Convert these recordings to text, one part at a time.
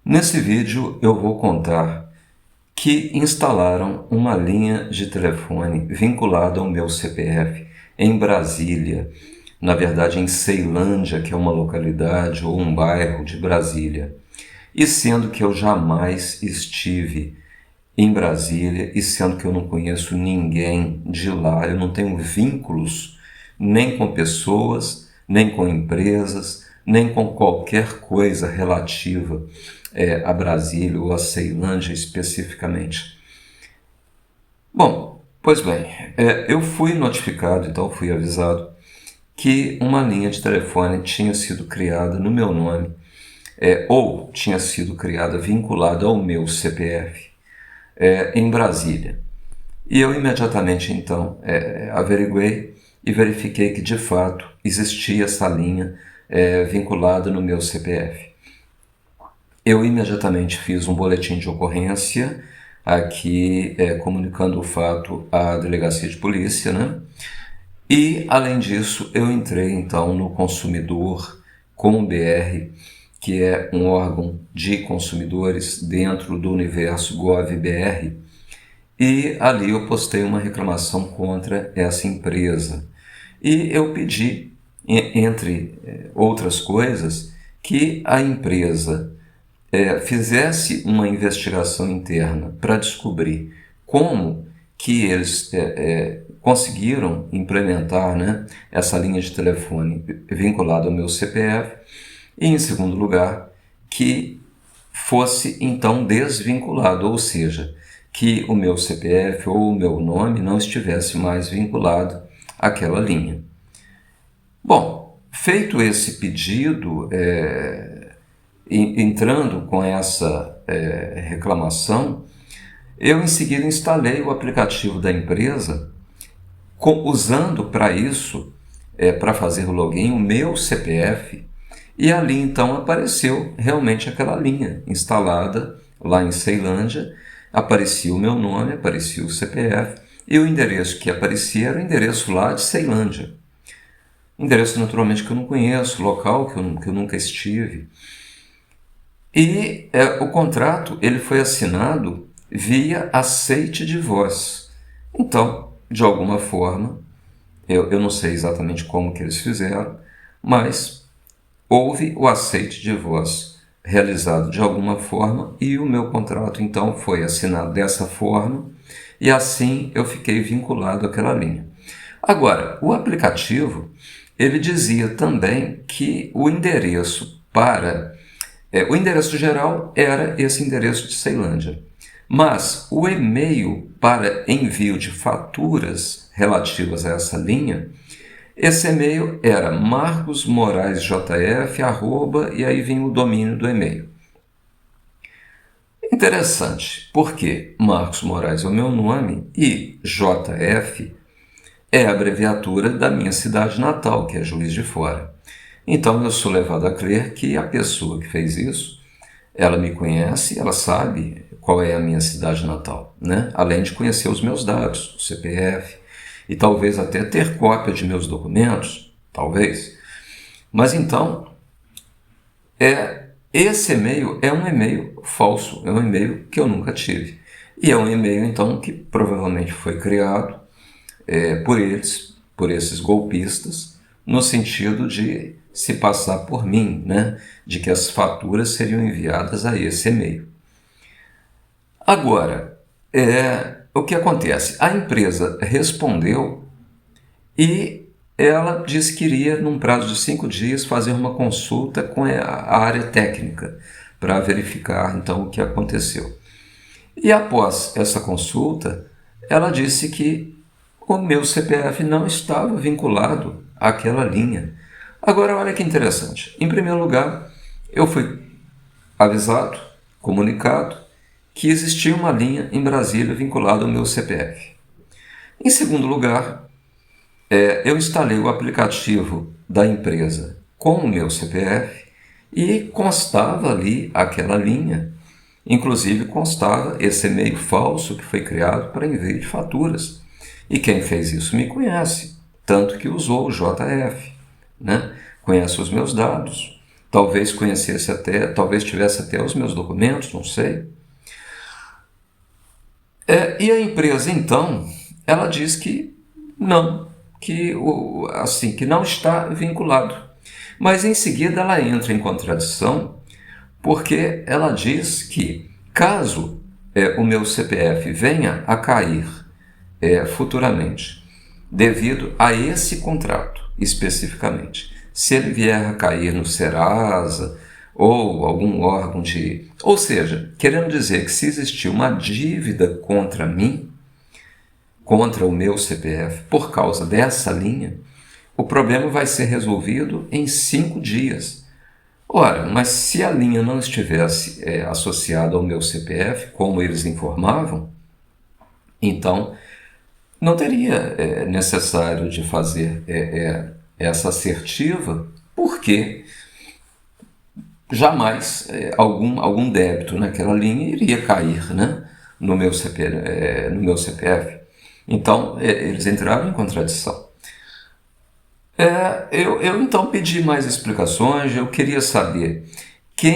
Nesse vídeo eu vou contar que instalaram uma linha de telefone vinculada ao meu CPF em Brasília, na verdade em Ceilândia, que é uma localidade ou um bairro de Brasília. E sendo que eu jamais estive em Brasília e sendo que eu não conheço ninguém de lá, eu não tenho vínculos nem com pessoas, nem com empresas, nem com qualquer coisa relativa a Brasília ou a Ceilândia especificamente. Bom, pois bem, eu fui notificado, então fui avisado que uma linha de telefone tinha sido criada no meu nome, ou tinha sido criada vinculada ao meu CPF em Brasília. E eu imediatamente então averiguei e verifiquei que de fato existia essa linha vinculada no meu CPF. Eu imediatamente fiz um boletim de ocorrência aqui comunicando o fato à delegacia de polícia, né? E além disso eu entrei então no Consumidor com BR, que é um órgão de consumidores dentro do universo Gov.br, e ali eu postei uma reclamação contra essa empresa. E eu pedi, entre outras coisas, que a empresa fizesse uma investigação interna para descobrir como que eles conseguiram implementar, né, essa linha de telefone vinculada ao meu CPF, e em segundo lugar, que fosse então desvinculado, ou seja, que o meu CPF ou o meu nome não estivesse mais vinculado àquela linha. Bom, feito esse pedido, entrando com essa reclamação, eu em seguida instalei o aplicativo da empresa, usando para isso, para fazer o login, o meu CPF, e ali então apareceu realmente aquela linha instalada lá em Ceilândia, aparecia o meu nome, aparecia o CPF, e o endereço que aparecia era o endereço lá de Ceilândia. Endereço naturalmente que eu não conheço, local que eu nunca estive. E o contrato ele foi assinado via aceite de voz. Então, de alguma forma, eu não sei exatamente como que eles fizeram, mas houve o aceite de voz realizado de alguma forma e o meu contrato então foi assinado dessa forma e assim eu fiquei vinculado àquela linha. Agora, o aplicativo ele dizia também que o endereço o endereço geral era esse endereço de Ceilândia, mas o e-mail para envio de faturas relativas a essa linha, esse e-mail era marcosmoraesjf, e aí vinha o domínio do e-mail. Interessante, porque Marcos Moraes é o meu nome e JF é a abreviatura da minha cidade natal, que é Juiz de Fora. Então eu sou levado a crer que a pessoa que fez isso, ela me conhece, ela sabe qual é a minha cidade natal, né? Além de conhecer os meus dados, o CPF, e talvez até ter cópia de meus documentos, talvez. Mas então, esse e-mail é um e-mail falso, é um e-mail que eu nunca tive. E é um e-mail então que provavelmente foi criado por eles, por esses golpistas, no sentido de se passar por mim, né? De que as faturas seriam enviadas a esse e-mail. Agora, o que acontece? A empresa respondeu e ela disse que iria, num prazo de 5 dias, fazer uma consulta com a área técnica para verificar então o que aconteceu. E após essa consulta, ela disse que o meu CPF não estava vinculado àquela linha. Agora, olha que interessante. Em primeiro lugar, eu fui avisado, comunicado, que existia uma linha em Brasília vinculada ao meu CPF. Em segundo lugar, eu instalei o aplicativo da empresa com o meu CPF e constava ali aquela linha. Inclusive constava esse e-mail falso que foi criado para envio de faturas. E quem fez isso me conhece, tanto que usou o JF, né? Conhece os meus dados, talvez conhecesse até, talvez tivesse até os meus documentos, não sei. E a empresa, então, ela diz que não, que não está vinculado. Mas em seguida ela entra em contradição, porque ela diz que caso o meu CPF venha a cair futuramente, devido a esse contrato especificamente, se ele vier a cair no Serasa ou algum órgão de... Ou seja, querendo dizer que se existir uma dívida contra mim, contra o meu CPF, por causa dessa linha, o problema vai ser resolvido em 5 dias. Ora, mas se a linha não estivesse associada ao meu CPF, como eles informavam, então não teria necessário de fazer essa assertiva, porque jamais algum débito naquela linha iria cair, né, no meu CPF. Então, eles entraram em contradição. Eu então pedi mais explicações, eu queria saber que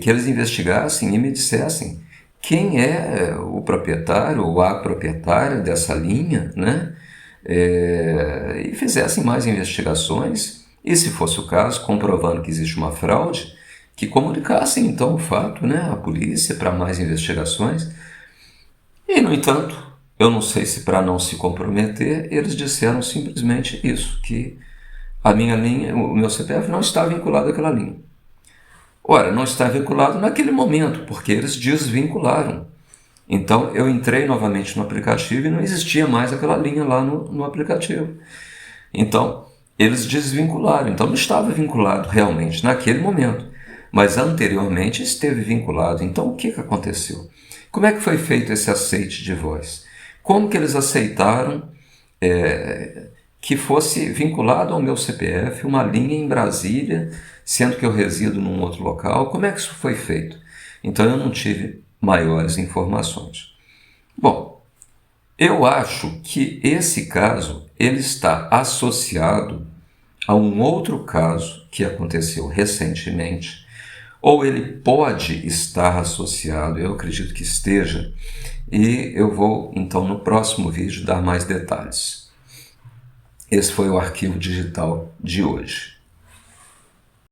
eles investigassem e me dissessem quem é o proprietário ou a proprietária dessa linha, né? E fizessem mais investigações e, se fosse o caso, comprovando que existe uma fraude, que comunicassem então o fato, né, à polícia para mais investigações. E, no entanto, eu não sei se para não se comprometer, eles disseram simplesmente isso, que a minha linha, o meu CPF não está vinculado àquela linha. Ora, não está vinculado naquele momento, porque eles desvincularam. Então, eu entrei novamente no aplicativo e não existia mais aquela linha lá no aplicativo. Então, eles desvincularam. Então, não estava vinculado realmente naquele momento. Mas anteriormente esteve vinculado. Então, o que aconteceu? Como é que foi feito esse aceite de voz? Como que eles aceitaram que fosse vinculado ao meu CPF uma linha em Brasília, sendo que eu resido num outro local? Como é que isso foi feito? Então eu não tive maiores informações. Bom, eu acho que esse caso ele está associado a um outro caso que aconteceu recentemente, ou ele pode estar associado, eu acredito que esteja, e eu vou então no próximo vídeo dar mais detalhes. Esse foi o Arquivo Digital de hoje.